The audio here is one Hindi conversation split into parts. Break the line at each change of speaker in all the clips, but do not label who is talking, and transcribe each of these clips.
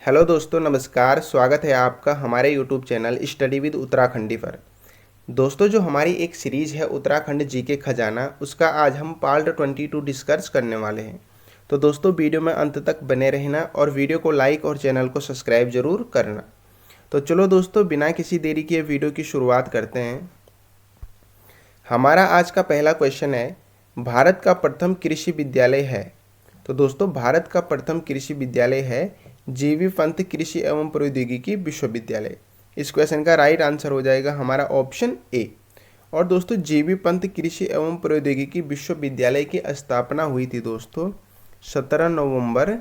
हेलो दोस्तों, नमस्कार। स्वागत है आपका हमारे YouTube channel study with Uttarakhandi पर। दोस्तों, जो हमारी एक सीरीज है उत्तराखंड जीके खजाना, उसका आज हम पार्ट 22 डिस्कस करने वाले हैं। तो दोस्तों, वीडियो में अंत तक बने रहना और वीडियो को लाइक और चैनल को सब्सक्राइब जरूर करना। तो चलो दोस्तों, बिना किसी देरी के वीडियो की शुरुआत करते हैं। हमारा आज का पहला क्वेश्चन है, भारत का प्रथम कृषि विद्यालय है। तो दोस्तों, भारत का प्रथम कृषि विद्यालय है जीवी पंत कृषि एवं प्रौद्योगिकी विश्वविद्यालय। इस क्वेश्चन का राइट आंसर हो जाएगा हमारा ऑप्शन ए। और दोस्तों, जीवी पंत कृषि एवं प्रौद्योगिकी विश्वविद्यालय की स्थापना हुई थी दोस्तों 17 नवंबर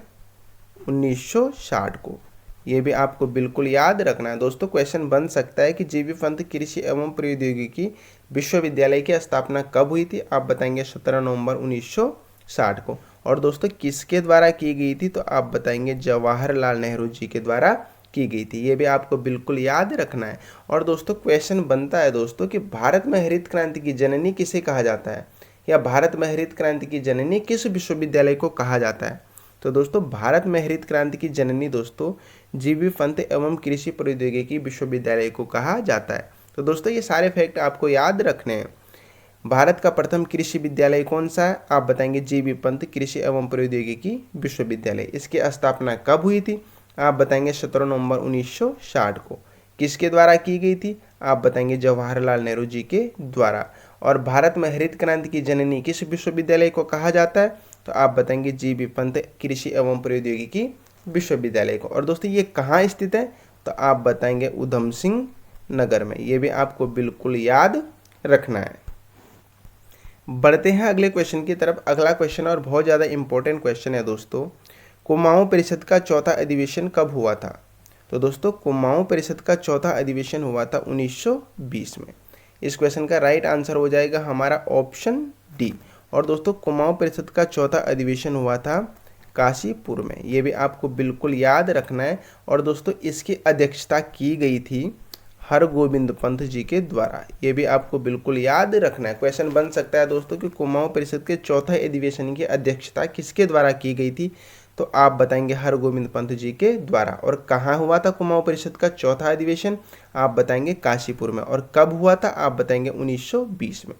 1960 को। ये भी आपको बिल्कुल याद रखना है दोस्तों। क्वेश्चन बन सकता है कि जीवी पंत कृषि एवं प्रौद्योगिकी विश्वविद्यालय की स्थापना कब हुई थी। आप बताएंगे 17 नवंबर 1960 को। और दोस्तों, किसके द्वारा की गई थी, तो आप बताएंगे जवाहरलाल नेहरू जी के द्वारा की गई थी। ये भी आपको बिल्कुल याद रखना है। और दोस्तों, क्वेश्चन बनता है दोस्तों कि भारत में हरित क्रांति की जननी किसे कहा जाता है, या भारत में हरित क्रांति की जननी किस विश्वविद्यालय को कहा जाता है। तो दोस्तों, भारत में हरित क्रांति की जननी दोस्तों जीवी पंत एवं कृषि प्रौद्योगिकी विश्वविद्यालय को कहा जाता है। तो दोस्तों, ये सारे फैक्ट आपको याद रखने हैं। भारत का प्रथम कृषि विद्यालय कौन सा है, आप बताएंगे जीवी पंत कृषि एवं प्रौद्योगिकी विश्वविद्यालय। इसकी स्थापना कब हुई थी, आप बताएंगे 17 नवंबर 1960 को। किसके द्वारा की गई थी, आप बताएंगे जवाहरलाल नेहरू जी के द्वारा। और भारत में हरित क्रांति की जननी किस विश्वविद्यालय को कहा जाता है, तो आप बताएंगे जीवी पंत कृषि एवं प्रौद्योगिकी विश्वविद्यालय को। और दोस्तों, ये कहाँ स्थित है, तो आप बताएंगे उधम सिंह नगर में। ये भी आपको बिल्कुल याद रखना है। बढ़ते हैं अगले क्वेश्चन की तरफ। अगला क्वेश्चन और बहुत ज़्यादा इंपॉर्टेंट क्वेश्चन है दोस्तों, कुमाऊं परिषद का चौथा अधिवेशन कब हुआ था। तो दोस्तों, कुमाऊं परिषद का चौथा अधिवेशन हुआ था 1920 में। इस क्वेश्चन का राइट आंसर हो जाएगा हमारा ऑप्शन डी। और दोस्तों, कुमाऊं परिषद का चौथा अधिवेशन हुआ था काशीपुर में। ये भी आपको बिल्कुल याद रखना है। और दोस्तों, इसकी अध्यक्षता की गई थी हरगोविंद पंत जी के द्वारा। ये भी आपको बिल्कुल याद रखना है। क्वेश्चन बन सकता है दोस्तों कि कुमाऊं परिषद के चौथे अधिवेशन की अध्यक्षता किसके द्वारा की गई थी, तो आप बताएंगे हरगोविंद पंत जी के द्वारा। और कहाँ हुआ था कुमाऊं परिषद का चौथा अधिवेशन, आप बताएंगे काशीपुर में। और कब हुआ था, आप बताएंगे 1920 में।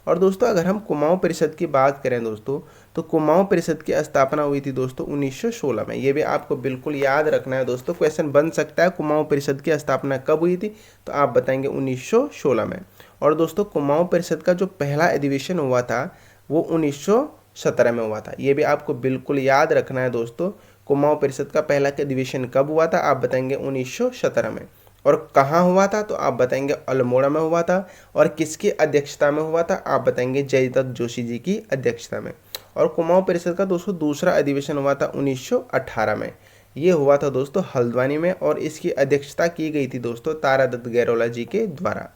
और दोस्तों, अगर हम कुमाऊं परिषद की बात करें दोस्तों, तो कुमाऊं परिषद की स्थापना हुई थी दोस्तों 1916 में। ये भी आपको बिल्कुल याद रखना है दोस्तों। क्वेश्चन बन सकता है कुमाऊं परिषद की स्थापना कब हुई थी, तो आप बताएंगे 1916 में। और दोस्तों, कुमाऊं परिषद का जो पहला अधिवेशन हुआ था वो 1917 में हुआ था। ये भी आपको बिल्कुल याद रखना है दोस्तों। कुमाऊं परिषद का पहला अधिवेशन कब हुआ था, आप बताएंगे 1917 में। और कहाँ हुआ था, तो आप बताएंगे अल्मोड़ा में हुआ था। और किसकी अध्यक्षता में हुआ था, आप बताएंगे जयदत्त जोशी जी की अध्यक्षता में। और कुमाऊं परिषद का दोस्तों दूसरा अधिवेशन हुआ था 1918 में। ये हुआ था दोस्तों हल्द्वानी में। और इसकी अध्यक्षता की गई थी दोस्तों तारादत्त गैरोला जी के द्वारा।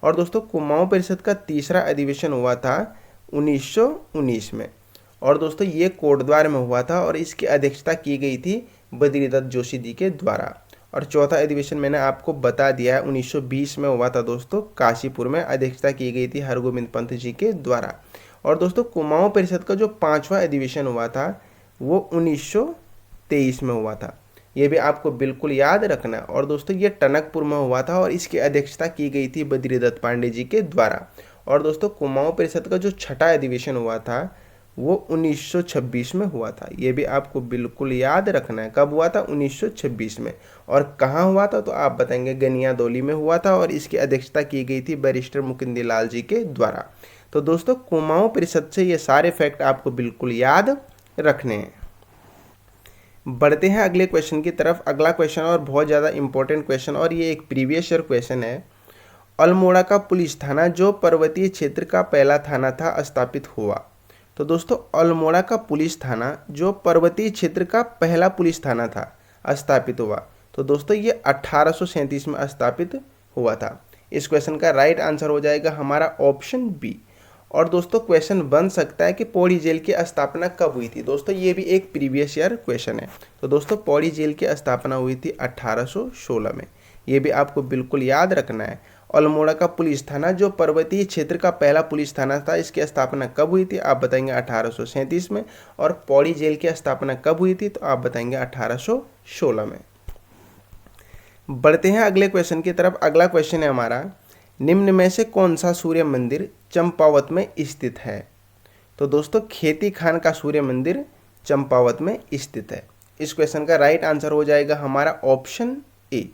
और दोस्तों, कुमाऊं परिषद का तीसरा अधिवेशन हुआ था 1919 में। और दोस्तों, ये कोटद्वार में हुआ था और इसकी अध्यक्षता की गई थी बद्रीदत्त जोशी जी के द्वारा। और चौथा अधिवेशन मैंने आपको बता दिया है 1920 में हुआ था दोस्तों काशीपुर में। अध्यक्षता की गई थी हरगोविंद पंत जी के द्वारा। और दोस्तों, कुमाऊं परिषद का जो पांचवा अधिवेशन हुआ था वो 1923 में हुआ था। ये भी आपको बिल्कुल याद रखना। और दोस्तों, ये टनकपुर में हुआ था और इसकी अध्यक्षता की गई थी बद्रीदत्त पांडे जी के द्वारा। और दोस्तों, कुमाऊं परिषद का जो छठा अधिवेशन हुआ था वो 1926 में हुआ था। ये भी आपको बिल्कुल याद रखना है। कब हुआ था, 1926 में। और कहाँ हुआ था, तो आप बताएंगे गनियादौली में हुआ था। और इसकी अध्यक्षता की गई थी बैरिस्टर मुकुंदलाल जी के द्वारा। तो दोस्तों, कुमाऊं परिषद से ये सारे फैक्ट आपको बिल्कुल याद रखने हैं। बढ़ते हैं अगले क्वेश्चन की तरफ। अगला क्वेश्चन और बहुत ज़्यादा इंपॉर्टेंट क्वेश्चन, और ये एक प्रीवियस ईयर क्वेश्चन है। अल्मोड़ा का पुलिस थाना जो पर्वतीय क्षेत्र का पहला थाना था स्थापित हुआ। तो दोस्तों, अल्मोड़ा का पुलिस थाना जो पर्वतीय क्षेत्र का पहला पुलिस थाना था स्थापित हुआ। तो दोस्तों, ये 1837 में स्थापित हुआ था। इस क्वेश्चन का राइट आंसर हो जाएगा हमारा ऑप्शन बी। और दोस्तों, क्वेश्चन बन सकता है कि पौड़ी जेल की स्थापना कब हुई थी। दोस्तों, ये भी एक प्रीवियस ईयर क्वेश्चन है। तो दोस्तों, पौड़ी जेल की स्थापना हुई थी 1816 में। ये भी आपको बिल्कुल याद रखना है। अल्मोड़ा का पुलिस थाना जो पर्वतीय क्षेत्र का पहला पुलिस थाना था, इसकी स्थापना कब हुई थी, आप बताएंगे 1837 में। और पौड़ी जेल की स्थापना कब हुई थी, तो आप बताएंगे 1816 में। बढ़ते हैं अगले क्वेश्चन की तरफ। अगला क्वेश्चन है हमारा, निम्न में से कौन सा सूर्य मंदिर चंपावत में स्थित है? तो दोस्तों खेती खान का सूर्य मंदिर चंपावत में स्थित है। इस क्वेश्चन का राइट आंसर हो जाएगा हमारा ऑप्शन ए।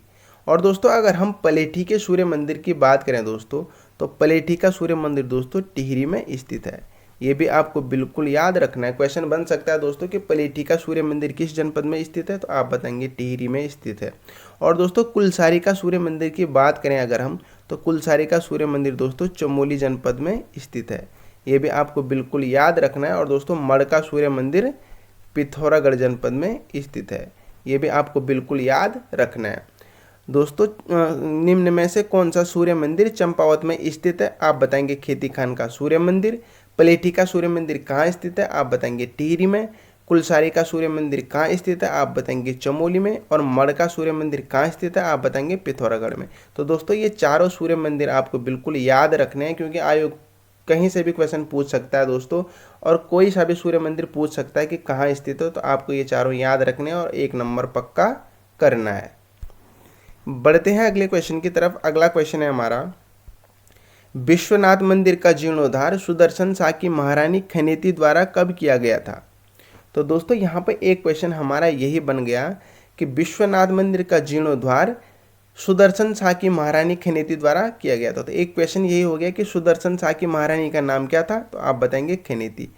और दोस्तों अगर हम पलेठी के सूर्य मंदिर की बात करें दोस्तों, तो पलेठी का सूर्य मंदिर दोस्तों टिहरी में स्थित है। ये भी आपको बिल्कुल याद रखना है। क्वेश्चन बन सकता है दोस्तों कि पलेठी का सूर्य मंदिर किस जनपद में स्थित है, तो आप बताएंगे टिहरी में स्थित है। और दोस्तों कुलसारी का सूर्य मंदिर की बात करें अगर हम, तो कुलसारी का सूर्य मंदिर दोस्तों चमोली जनपद में स्थित है। ये भी आपको बिल्कुल याद रखना है। और दोस्तों मड़ का सूर्य मंदिर पिथौरागढ़ जनपद में स्थित है। ये भी आपको बिल्कुल याद रखना है। दोस्तों निम्न में से कौन सा सूर्य मंदिर चंपावत में स्थित है? आप बताएंगे खेती खान का सूर्य मंदिर। पलेठी का सूर्य मंदिर कहाँ स्थित है? आप बताएंगे टिहरी में। कुलसारी का सूर्य मंदिर कहाँ स्थित है? आप बताएंगे चमोली में। और मड़ का सूर्य मंदिर कहाँ स्थित है? आप बताएंगे पिथौरागढ़ में। तो दोस्तों ये चारों सूर्य मंदिर आपको बिल्कुल याद रखने हैं, क्योंकि आयोग कहीं से भी क्वेश्चन पूछ सकता है दोस्तों, और कोई सा भी सूर्य मंदिर पूछ सकता है कि कहाँ स्थित हो। तो आपको ये चारों याद रखने हैं और 1 नंबर पक्का करना है। बढ़ते हैं अगले क्वेश्चन की तरफ। अगला क्वेश्चन है हमारा, विश्वनाथ मंदिर का जीर्णोद्धार सुदर्शन साकी महारानी खनेती द्वारा कब किया गया था? तो दोस्तों यहाँ पर एक क्वेश्चन हमारा यही बन गया कि विश्वनाथ मंदिर का जीर्णोद्धार सुदर्शन साकी महारानी खनेती द्वारा किया गया था। तो एक क्वेश्चन यही हो गया कि सुदर्शन साकी महारानी का नाम क्या था? तो आप बताएंगे खनेती।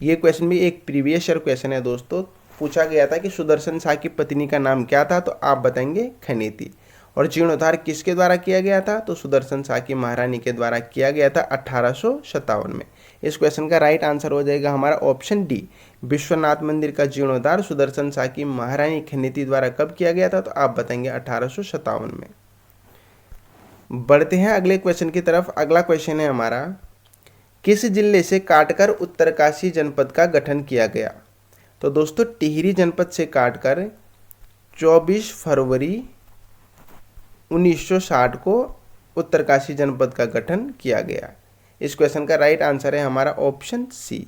ये क्वेश्चन भी एक प्रीवियस ईयर क्वेश्चन है दोस्तों, पूछा गया था कि सुदर्शन शाह की पत्नी का नाम क्या था? तो आप बताएंगे खनेती। और जीर्णोद्धार किसके द्वारा किया गया था? तो सुदर्शन शाह की महारानी के द्वारा किया गया था 1857 में। इस क्वेश्चन का राइट आंसर हो जाएगा हमारा ऑप्शन डी। विश्वनाथ मंदिर का जीर्णोद्धार सुदर्शन शाह की महारानी खनेती द्वारा कब किया गया था? तो आप बताएंगे 1857 में। बढ़ते हैं अगले क्वेश्चन की तरफ। अगला क्वेश्चन है हमारा, किस जिले से काटकर उत्तरकाशी जनपद का गठन किया गया? तो दोस्तों टिहरी जनपद से काटकर 24 फरवरी 1960 को उत्तरकाशी जनपद का गठन किया गया। इस क्वेश्चन का राइट आंसर है हमारा ऑप्शन सी।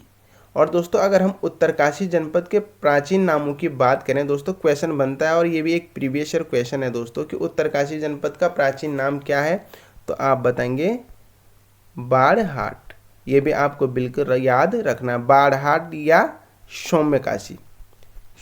और दोस्तों अगर हम उत्तरकाशी जनपद के प्राचीन नामों की बात करें दोस्तों, क्वेश्चन बनता है और ये भी एक प्रीवियस ईयर क्वेश्चन है दोस्तों कि उत्तरकाशी जनपद का प्राचीन नाम क्या है? तो आप बताएंगे बाड़हाट। ये भी आपको बिल्कुल याद रखना, बाड़हाट या सौम्यकाशी।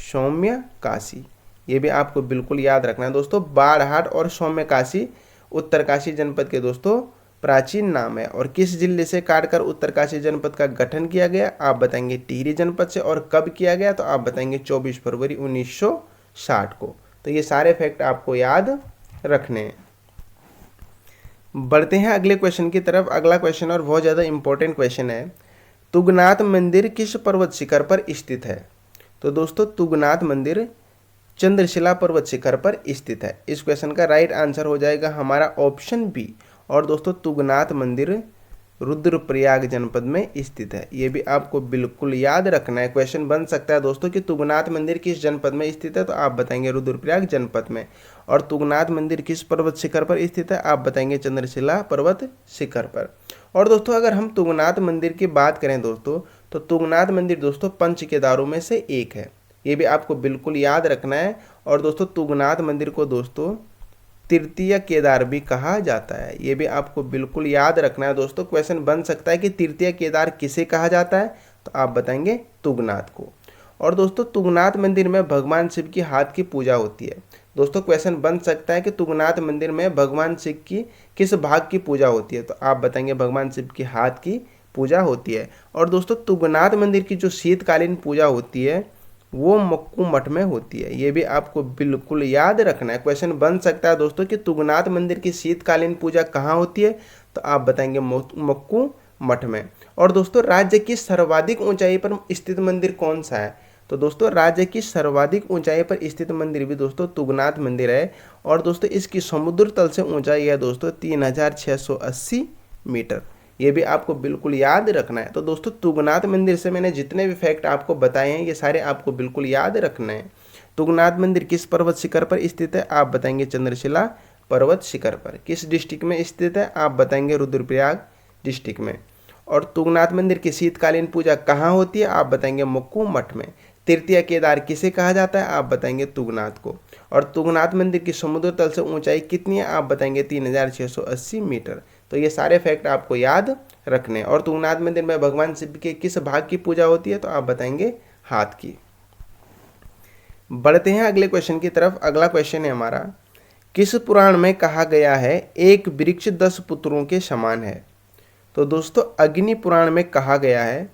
सौम्यकाशी ये भी आपको बिल्कुल याद रखना है दोस्तों। बाड़हाट और सौम्यकाशी उत्तरकाशी जनपद के दोस्तों प्राचीन नाम है। और किस जिले से काटकर उत्तरकाशी जनपद का गठन किया गया? आप बताएंगे टिहरी जनपद से। और कब किया गया? तो आप बताएंगे 24 फरवरी 1960 को। तो ये सारे फैक्ट आपको याद रखने हैं। बढ़ते हैं अगले क्वेश्चन की तरफ। अगला क्वेश्चन और बहुत ज़्यादा इंपॉर्टेंट क्वेश्चन है, तुंगनाथ मंदिर किस पर्वत शिखर पर स्थित है? तो दोस्तों तुंगनाथ मंदिर चंद्रशिला पर्वत शिखर पर स्थित है। इस क्वेश्चन का राइट आंसर हो जाएगा हमारा ऑप्शन बी। और दोस्तों तुंगनाथ मंदिर रुद्रप्रयाग जनपद में स्थित है। ये भी आपको बिल्कुल याद रखना है। क्वेश्चन बन सकता है दोस्तों कि तुंगनाथ मंदिर किस जनपद में स्थित है? तो आप बताएंगे रुद्रप्रयाग जनपद में। और तुंगनाथ मंदिर किस पर्वत शिखर पर स्थित है? आप बताएंगे चंद्रशिला पर्वत शिखर पर। और दोस्तों अगर हम तुंगनाथ मंदिर की बात करें दोस्तों, तो तुंगनाथ मंदिर दोस्तों पंच केदारों में से एक है। ये भी आपको बिल्कुल याद रखना है। और दोस्तों तुंगनाथ मंदिर को दोस्तों तृतीय केदार भी कहा जाता है। ये भी आपको बिल्कुल याद रखना है दोस्तों। क्वेश्चन बन सकता है कि तृतीय केदार किसे कहा जाता है? तो आप बताएंगे तुंगनाथ को। और दोस्तों तुंगनाथ मंदिर में भगवान शिव की हाथ की पूजा होती है। दोस्तों क्वेश्चन बन सकता है कि तुंगनाथ मंदिर में भगवान शिव की किस भाग की पूजा होती है? तो आप बताएंगे भगवान शिव की हाथ की पूजा होती है। और दोस्तों तुंगनाथ मंदिर की जो शीतकालीन पूजा होती है वो मक्कू मठ में होती है। ये भी आपको बिल्कुल याद रखना है। क्वेश्चन बन सकता है दोस्तों कि तुंगनाथ मंदिर की शीतकालीन पूजा कहाँ होती है? तो आप बताएंगे मक्कू मठ में। और दोस्तों राज्य की सर्वाधिक ऊंचाई पर स्थित मंदिर कौन सा है? तो दोस्तों राज्य की सर्वाधिक ऊंचाई पर स्थित मंदिर भी दोस्तों तुंगनाथ मंदिर है। और दोस्तों इसकी समुद्र तल से ऊंचाई है दोस्तों 3680 मीटर। ये भी आपको बिल्कुल याद रखना है। तो दोस्तों तुंगनाथ मंदिर से मैंने जितने भी फैक्ट आपको बताए हैं ये सारे आपको बिल्कुल याद रखना है। तुंगनाथ मंदिर किस पर्वत शिखर पर स्थित है? आप बताएंगे चंद्रशिला पर्वत शिखर पर। किस डिस्ट्रिक्ट में स्थित है? आप बताएंगे रुद्रप्रयाग डिस्ट्रिक्ट में। और तुंगनाथ मंदिर की शीतकालीन पूजा कहाँ होती है? आप बताएंगे मक्कू मठ में। तृतीय केदार किसे कहा जाता है? आप बताएंगे तुंगनाथ को। और तुंगनाथ मंदिर की समुद्र तल से ऊंचाई कितनी है? आप बताएंगे 3680 मीटर। तो ये सारे फैक्ट आपको याद रखने। और तुंगनाथ मंदिर में भगवान शिव के किस भाग की पूजा होती है? तो आप बताएंगे हाथ की। बढ़ते हैं अगले क्वेश्चन की तरफ। अगला क्वेश्चन है हमारा, किस पुराण में कहा गया है एक वृक्ष 10 पुत्रों के समान है? तो दोस्तों अग्नि पुराण में कहा गया है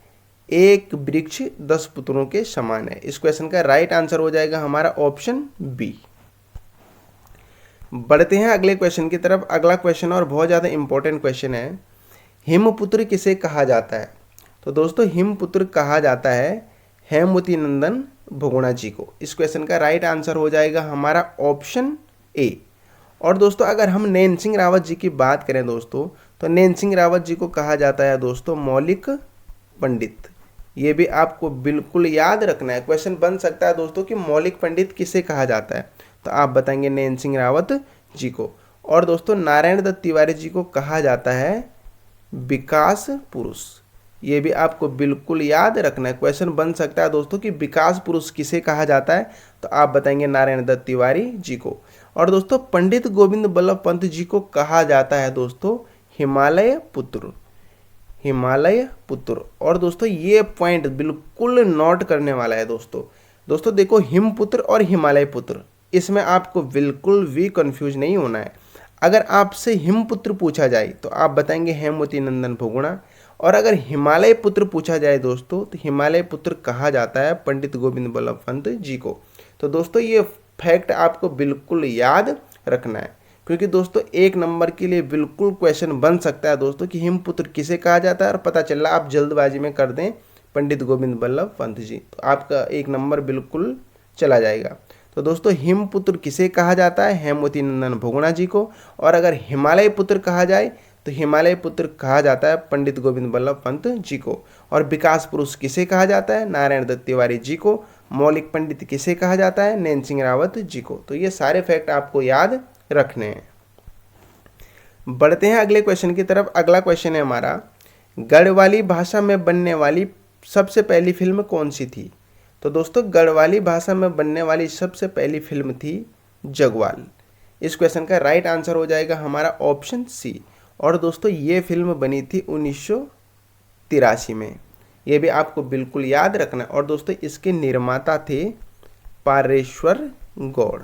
एक वृक्ष 10 पुत्रों के समान है। इस क्वेश्चन का राइट आंसर हो जाएगा हमारा ऑप्शन बी। बढ़ते हैं अगले क्वेश्चन की तरफ। अगला क्वेश्चन और बहुत ज़्यादा इंपॉर्टेंट क्वेश्चन है, हिमपुत्र किसे कहा जाता है? तो दोस्तों हिमपुत्र कहा जाता है हेमवती नंदन बहुगुणा जी को। इस क्वेश्चन का राइट आंसर हो जाएगा हमारा ऑप्शन ए। और दोस्तों अगर हम नैन सिंह रावत जी की बात करें दोस्तों, तो नैन सिंह रावत जी को कहा जाता है दोस्तों मौलिक पंडित। ये भी आपको बिल्कुल याद रखना है। क्वेश्चन बन सकता है दोस्तों कि मौलिक पंडित किसे कहा जाता है? तो आप बताएंगे नैन सिंह रावत जी को। और दोस्तों नारायण दत्त तिवारी जी को कहा जाता है विकास पुरुष। ये भी आपको बिल्कुल याद रखना है। क्वेश्चन बन सकता है दोस्तों कि विकास पुरुष किसे कहा जाता है? तो आप बताएंगे नारायण दत्त तिवारी जी को। और दोस्तों पंडित गोविंद बल्लभ पंत जी को कहा जाता है दोस्तों हिमालय पुत्र। हिमालय पुत्र। और दोस्तों ये पॉइंट बिल्कुल नोट करने वाला है दोस्तों। दोस्तों देखो हिमपुत्र और हिमालय पुत्र, इसमें आपको बिल्कुल भी कंफ्यूज नहीं होना है। अगर आपसे हिमपुत्र पूछा जाए तो आप बताएंगे हेमवती नंदन बहुगुणा। और अगर हिमालय पुत्र पूछा जाए दोस्तों तो हिमालय पुत्र कहा जाता है पंडित गोविंद बल्लभ पंत जी को। तो दोस्तों ये फैक्ट आपको बिल्कुल याद रखना है, क्योंकि दोस्तों एक नंबर के लिए बिल्कुल क्वेश्चन बन सकता है दोस्तों कि हिमपुत्र किसे कहा जाता है, और पता चल रहा आप जल्दबाजी में कर दें पंडित गोविंद बल्लभ पंत जी, तो आपका एक नंबर बिल्कुल चला जाएगा। तो दोस्तों हिमपुत्र किसे कहा जाता है? हेमवती नंदन बहुगुणा जी को। और अगर हिमालय पुत्र कहा जाए तो हिमालय पुत्र कहा जाता है पंडित गोविंद बल्लभ पंत जी को। और विकास पुरुष किसे कहा जाता है? नारायण दत्त तिवारी जी को। मौलिक पंडित किसे कहा जाता है? नैन सिंह रावत जी को। तो ये सारे फैक्ट आपको याद रखने हैं। बढ़ते हैं अगले क्वेश्चन की तरफ। अगला क्वेश्चन है हमारा, गढ़वाली भाषा में बनने वाली सबसे पहली फिल्म कौन सी थी? तो दोस्तों गढ़वाली भाषा में बनने वाली सबसे पहली फिल्म थी जगवाल। इस क्वेश्चन का राइट आंसर हो जाएगा हमारा ऑप्शन सी। और दोस्तों ये फिल्म बनी थी 1983 में। ये भी आपको बिल्कुल याद रखना है। और दोस्तों इसके निर्माता थे पारेश्वर गौड़।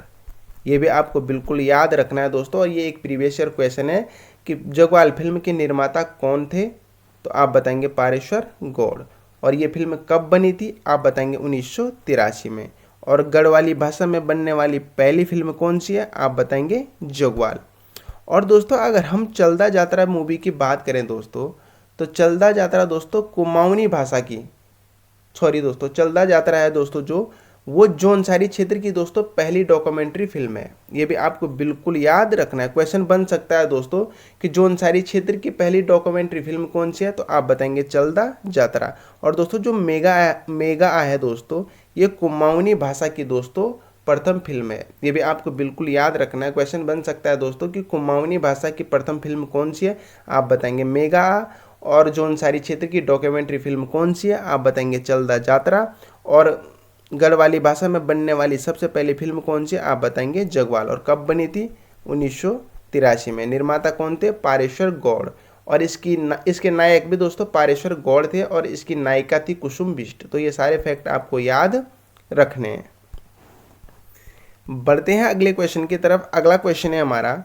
ये भी आपको बिल्कुल याद रखना है दोस्तों। और ये एक प्रीवियस ईयर क्वेश्चन है कि जगवाल फिल्म के निर्माता कौन थे? तो आप बताएंगे पारेश्वर गौड़। और ये फिल्म कब बनी थी? आप बताएंगे 1983 में। और गढ़वाली भाषा में बनने वाली पहली फिल्म कौन सी है? आप बताएंगे जगवाल। और दोस्तों अगर हम चलदा यात्रा मूवी की बात करें दोस्तों, तो चलदा यात्रा दोस्तों कुमाऊनी भाषा की, दोस्तों चलदा यात्रा है दोस्तों जो वो जौनसारी क्षेत्र की दोस्तों पहली डॉक्यूमेंट्री फिल्म है। ये भी आपको बिल्कुल याद रखना है। क्वेश्चन बन सकता है दोस्तों कि जौनसारी क्षेत्र की पहली डॉक्यूमेंट्री फिल्म कौन सी है? तो आप बताएंगे चलदा यात्रा। और दोस्तों जो मेगा है दोस्तों, ये कुमाऊनी भाषा की दोस्तों प्रथम फिल्म है। ये भी आपको बिल्कुल याद रखना है। क्वेश्चन बन सकता है दोस्तों कि कुमाऊनी भाषा की प्रथम फिल्म कौन सी है? आप बताएंगे मेगा। और जौनसारी क्षेत्र की डॉक्यूमेंट्री फिल्म कौन सी है? आप बताएंगे चलदा यात्रा। और गढ़वाली भाषा में बनने वाली सबसे पहली फिल्म कौन सी है? आप बताएंगे जगवाल। और कब बनी थी? 1983 में। निर्माता कौन थे? पारेश्वर गौड़। और इसके नायक भी दोस्तों पारेश्वर गौड़ थे। और इसकी नायिका थी कुसुम बिष्ट। तो ये सारे फैक्ट आपको याद रखने हैं। बढ़ते हैं अगले क्वेश्चन की तरफ। अगला क्वेश्चन है हमारा,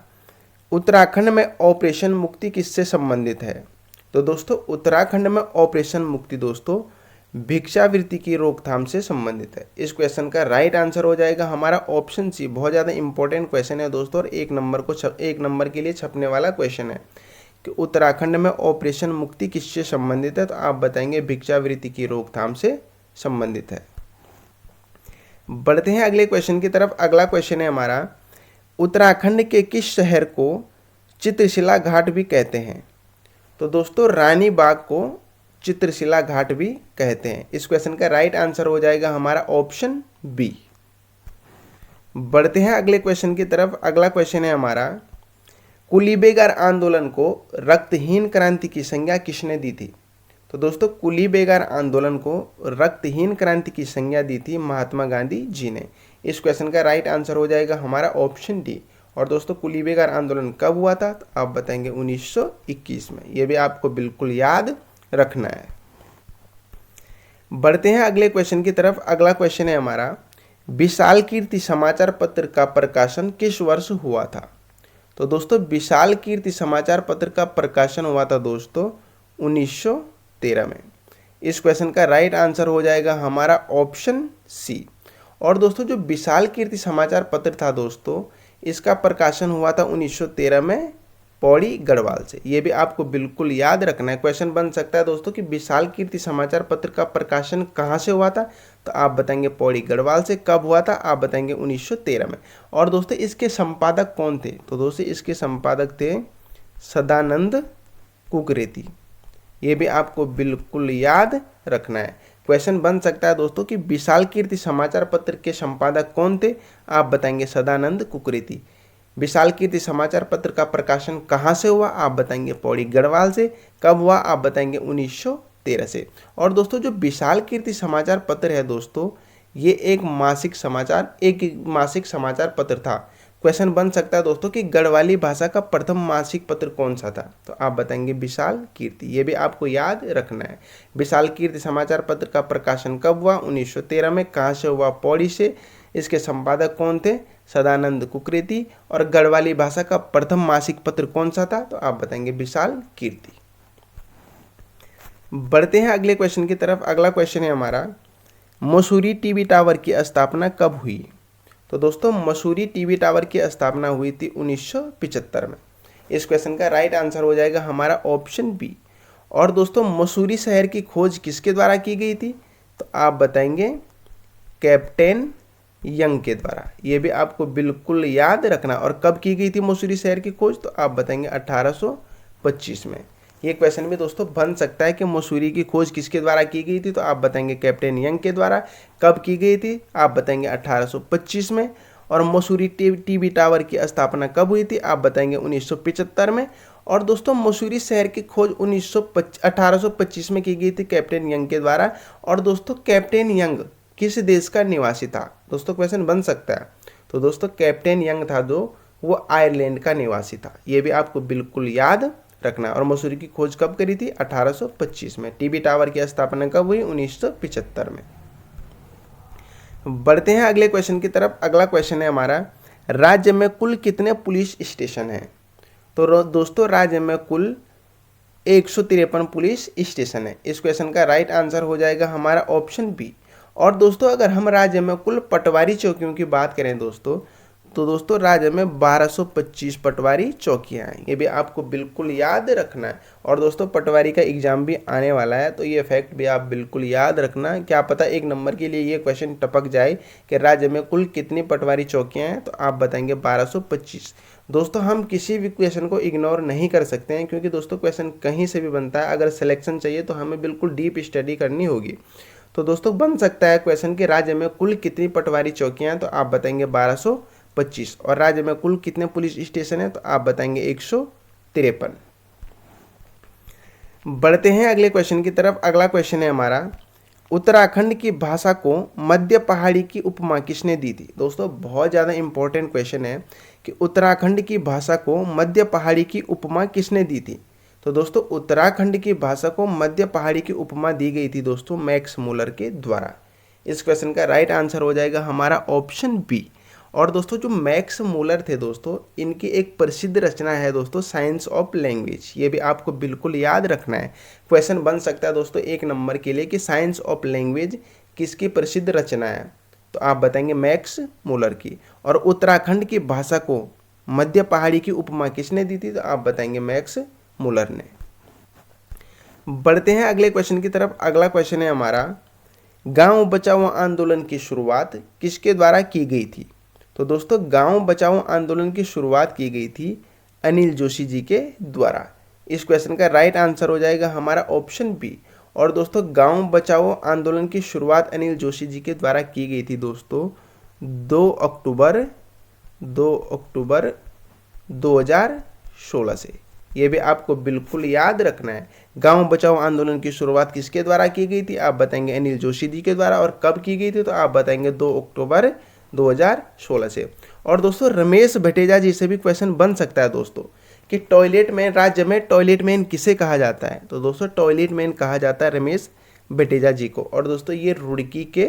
उत्तराखंड में ऑपरेशन मुक्ति किससे संबंधित है? तो दोस्तों उत्तराखंड में ऑपरेशन मुक्ति दोस्तों भिक्षावृत्ति की रोकथाम से संबंधित है। इस क्वेश्चन का राइट आंसर हो जाएगा हमारा ऑप्शन सी। बहुत ज़्यादा इंपॉर्टेंट क्वेश्चन है दोस्तों, और एक नंबर के लिए छपने वाला क्वेश्चन है कि उत्तराखंड में ऑपरेशन मुक्ति किससे संबंधित है? तो आप बताएंगे भिक्षावृत्ति की रोकथाम से संबंधित है। बढ़ते हैं अगले क्वेश्चन की तरफ। अगला क्वेश्चन है हमारा, उत्तराखंड के किस शहर को चित्रशिला घाट भी कहते हैं? तो दोस्तों रानी बाग को चित्रशिला घाट भी कहते हैं। इस क्वेश्चन का राइट आंसर हो जाएगा हमारा ऑप्शन बी। बढ़ते हैं अगले क्वेश्चन की तरफ। अगला क्वेश्चन है हमारा, कुलीबेगार आंदोलन को रक्तहीन क्रांति की संज्ञा किसने दी थी? तो दोस्तों कुली बेगार आंदोलन को रक्तहीन क्रांति की संज्ञा दी थी महात्मा गांधी जी ने। इस क्वेश्चन का राइट आंसर हो जाएगा हमारा ऑप्शन डी। और दोस्तों कुली बेगार आंदोलन कब हुआ था, तो आप बताएंगे 1921 में। ये भी आपको बिल्कुल याद रखना है। बढ़ते हैं अगले क्वेश्चन की तरफ। अगला क्वेश्चन है हमारा, विशाल कीर्ति समाचार पत्र का प्रकाशन किस वर्ष हुआ था। तो दोस्तों विशाल कीर्ति समाचार पत्र का प्रकाशन हुआ था दोस्तों 1913 में। इस क्वेश्चन का राइट आंसर हो जाएगा हमारा ऑप्शन सी। और दोस्तों जो विशाल कीर्ति समाचार पत्र था दोस्तों, इसका प्रकाशन हुआ था 1913 में पौड़ी गढ़वाल से। ये भी आपको बिल्कुल याद रखना है। क्वेश्चन बन सकता है दोस्तों कि विशाल कीर्ति समाचार पत्र का प्रकाशन कहाँ से हुआ था, तो आप बताएंगे पौड़ी गढ़वाल से। कब हुआ था, आप बताएंगे 1913 में। और दोस्तों इसके संपादक कौन थे, तो दोस्तों इसके संपादक थे सदानंद कुकरेती। ये भी आपको बिल्कुल याद रखना है। क्वेश्चन बन सकता है दोस्तों कि विशाल कीर्ति समाचार पत्र के संपादक कौन थे, आप बताएंगे सदानंद कुकरेती। विशाल कीर्ति समाचार पत्र का प्रकाशन कहाँ से हुआ, आप बताएंगे पौड़ी गढ़वाल से। कब हुआ, आप बताएंगे 1913 से। और दोस्तों जो विशाल कीर्ति समाचार पत्र है दोस्तों, ये एक मासिक समाचार पत्र था। क्वेश्चन बन सकता है दोस्तों कि गढ़वाली भाषा का प्रथम मासिक पत्र कौन सा था, तो आप बताएंगे विशाल कीर्ति। ये भी आपको याद रखना है। विशाल कीर्ति समाचार पत्र का प्रकाशन कब हुआ, 1913 में। कहाँ से हुआ, पौड़ी से। इसके संपादक कौन थे, सदानंद कुकरेती। और गढ़वाली भाषा का प्रथम मासिक पत्र कौन सा था, तो आप बताएंगे विशाल कीर्ति। बढ़ते हैं अगले क्वेश्चन की तरफ। अगला क्वेश्चन है हमारा, मसूरी टीवी टावर की स्थापना कब हुई। तो दोस्तों मसूरी टीवी टावर की स्थापना हुई थी 1975 में। इस क्वेश्चन का राइट आंसर हो जाएगा हमारा ऑप्शन बी। और दोस्तों मसूरी शहर की खोज किसके द्वारा की गई थी, तो आप बताएंगे कैप्टन यंग के द्वारा। ये भी आपको बिल्कुल याद रखना। और कब की गई थी मसूरी शहर की खोज, तो आप बताएंगे 1825 में। ये क्वेश्चन भी दोस्तों बन सकता है कि मसूरी की खोज किसके द्वारा की गई थी, तो आप बताएंगे कैप्टन यंग के द्वारा। कब की गई थी, आप बताएंगे 1825 में। और मसूरी टीवी टावर की स्थापना कब हुई थी, आप बताएंगे 1975 में। और दोस्तों मसूरी शहर की खोज 1825 में की गई थी कैप्टन यंग के द्वारा। और दोस्तों कैप्टन यंग किस देश का निवासी था, दोस्तों क्वेश्चन बन सकता है। तो दोस्तों कैप्टन यंग था जो, वो आयरलैंड का निवासी था। ये भी आपको बिल्कुल याद रखना। और मसूरी की खोज कब करी थी, 1825 में। टीवी टावर की स्थापना कब हुई, 1975 में। बढ़ते हैं अगले क्वेश्चन की तरफ। अगला क्वेश्चन है हमारा, राज्य में कुल कितने पुलिस स्टेशन हैं। तो दोस्तों राज्य में कुल 153 पुलिस स्टेशन है। इस क्वेश्चन का राइट आंसर हो जाएगा हमारा ऑप्शन बी। और दोस्तों अगर हम राज्य में कुल पटवारी चौकियों की बात करें दोस्तों, तो दोस्तों राज्य में 1225 पटवारी चौकियां हैं। ये भी आपको बिल्कुल याद रखना है। और दोस्तों पटवारी का एग्जाम भी आने वाला है, तो ये फैक्ट भी आप बिल्कुल याद रखना। क्या पता एक नंबर के लिए ये क्वेश्चन टपक जाए कि राज्य में कुल कितनी पटवारी चौकियां हैं, तो आप बताएंगे 1225। दोस्तों हम किसी भी क्वेश्चन को इग्नोर नहीं कर सकते हैं, क्योंकि दोस्तों क्वेश्चन कहीं से भी बनता है। अगर सिलेक्शन चाहिए तो हमें बिल्कुल डीप स्टडी करनी होगी। तो दोस्तों बन सकता है क्वेश्चन कि राज्य में कुल कितनी पटवारी चौकियां हैं, तो आप बताएंगे 1225। और राज्य में कुल कितने पुलिस स्टेशन है, तो आप बताएंगे 153। बढ़ते हैं अगले क्वेश्चन की तरफ। अगला क्वेश्चन है हमारा, उत्तराखंड की भाषा को मध्य पहाड़ी की उपमा किसने दी थी। दोस्तों बहुत ज़्यादा इंपॉर्टेंट क्वेश्चन है कि उत्तराखंड की भाषा को मध्य पहाड़ी की उपमा किसने दी थी। तो दोस्तों उत्तराखंड की भाषा को मध्य पहाड़ी की उपमा दी गई थी दोस्तों मैक्स मूलर के द्वारा। इस क्वेश्चन का राइट आंसर हो जाएगा हमारा ऑप्शन बी। और दोस्तों जो मैक्स मूलर थे दोस्तों, इनकी एक प्रसिद्ध रचना है दोस्तों साइंस ऑफ लैंग्वेज। ये भी आपको बिल्कुल याद रखना है। क्वेश्चन बन सकता है दोस्तों एक नंबर के लिए कि साइंस ऑफ लैंग्वेज किसकी प्रसिद्ध रचना है, तो आप बताएंगे मैक्स मूलर की। और उत्तराखंड की भाषा को मध्य पहाड़ी की उपमा किसने दी थी, तो आप बताएंगे मैक्स मूलर ने। बढ़ते हैं अगले क्वेश्चन की तरफ। अगला क्वेश्चन है हमारा, गांव बचाओ आंदोलन की शुरुआत किसके द्वारा की गई थी। तो दोस्तों गांव बचाओ आंदोलन की शुरुआत की गई थी अनिल जोशी जी के द्वारा। इस क्वेश्चन का राइट आंसर हो जाएगा हमारा ऑप्शन बी। और दोस्तों गांव बचाओ आंदोलन की शुरुआत अनिल जोशी जी के द्वारा की गई थी दोस्तों 2 अक्टूबर 2016 से। ये भी आपको बिल्कुल याद रखना है। गांव बचाओ आंदोलन की शुरुआत किसके द्वारा की गई थी? आप बताएंगे अनिल जोशी जी के द्वारा। और कब की गई थी? तो आप बताएंगे 2 अक्टूबर 2016 से। और दोस्तों रमेश भटेजा जी से भी क्वेश्चन बन सकता है दोस्तों कि टॉयलेट मैन, राज्य में टॉयलेट मैन किसे कहा जाता है? तो दोस्तों टॉयलेट मैन कहा जाता है रमेश भटेजा जी को। और दोस्तों ये रुड़की के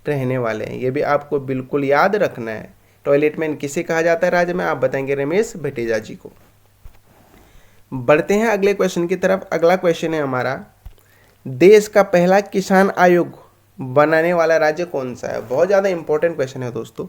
रहने वाले हैं, ये भी आपको बिल्कुल याद रखना है। टॉयलेट मैन किसे कहा जाता है राज्य में? आप बताएंगे रमेश भटेजा जी को। बढ़ते हैं अगले क्वेश्चन की तरफ। अगला क्वेश्चन है हमारा, देश का पहला किसान आयोग बनाने वाला राज्य कौन सा है? बहुत ज़्यादा इंपॉर्टेंट क्वेश्चन है दोस्तों।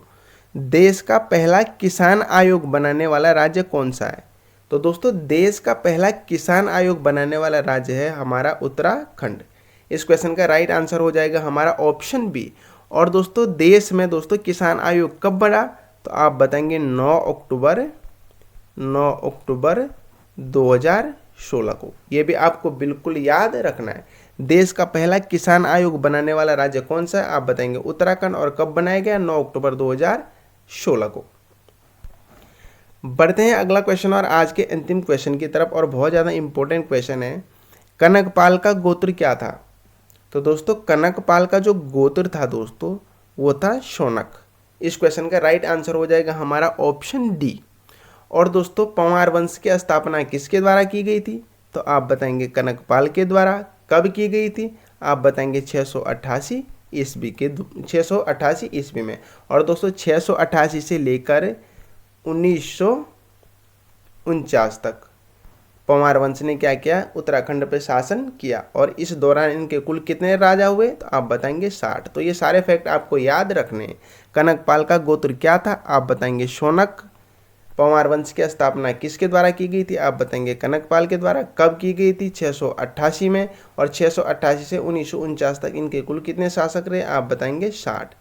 देश का पहला किसान आयोग बनाने वाला राज्य कौन सा है? तो दोस्तों देश का पहला किसान आयोग बनाने वाला राज्य है हमारा उत्तराखंड। इस क्वेश्चन का राइट आंसर हो जाएगा हमारा ऑप्शन बी। और दोस्तों देश में दोस्तों किसान आयोग कब बना? तो आप बताएंगे 9 अक्टूबर 2016 को। ये भी आपको बिल्कुल याद रखना है। देश का पहला किसान आयोग बनाने वाला राज्य कौन सा है? आप बताएंगे उत्तराखंड। और कब बनाया गया? 9 अक्टूबर 2016 को। बढ़ते हैं अगला क्वेश्चन और आज के अंतिम क्वेश्चन की तरफ। और बहुत ज़्यादा इंपॉर्टेंट क्वेश्चन है, कनकपाल का गोत्र क्या था? तो दोस्तों कनकपाल का जो गोत्र था दोस्तों वो था शौनक। इस क्वेश्चन का राइट आंसर हो जाएगा हमारा ऑप्शन डी। और दोस्तों पंवार वंश की स्थापना किसके द्वारा की गई थी? तो आप बताएंगे कनकपाल के द्वारा। कब की गई थी? आप बताएंगे 688 ईस्वी में। और दोस्तों 688 से लेकर 1949 तक पंवार वंश ने क्या किया? उत्तराखंड पर शासन किया। और इस दौरान इनके कुल कितने राजा हुए? तो आप बताएंगे 60। तो ये सारे फैक्ट आपको याद रखने हैं। कनकपाल का गोत्र क्या था? आप बताएंगे शौनक। पंवार वंश की स्थापना किसके द्वारा की गई थी? आप बताएंगे कनकपाल के द्वारा। कब की गई थी? 688 में। और 688 से 1949 तक इनके कुल कितने शासक रहे? आप बताएंगे 60।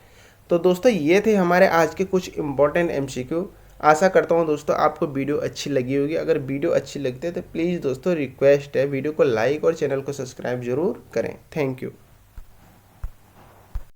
तो दोस्तों ये थे हमारे आज के कुछ इंपॉर्टेंट MCQ। आशा करता हूँ दोस्तों आपको वीडियो अच्छी लगी होगी। अगर वीडियो अच्छी लगती है तो प्लीज़ दोस्तों रिक्वेस्ट है वीडियो को लाइक और चैनल को सब्सक्राइब जरूर करें। Thank you.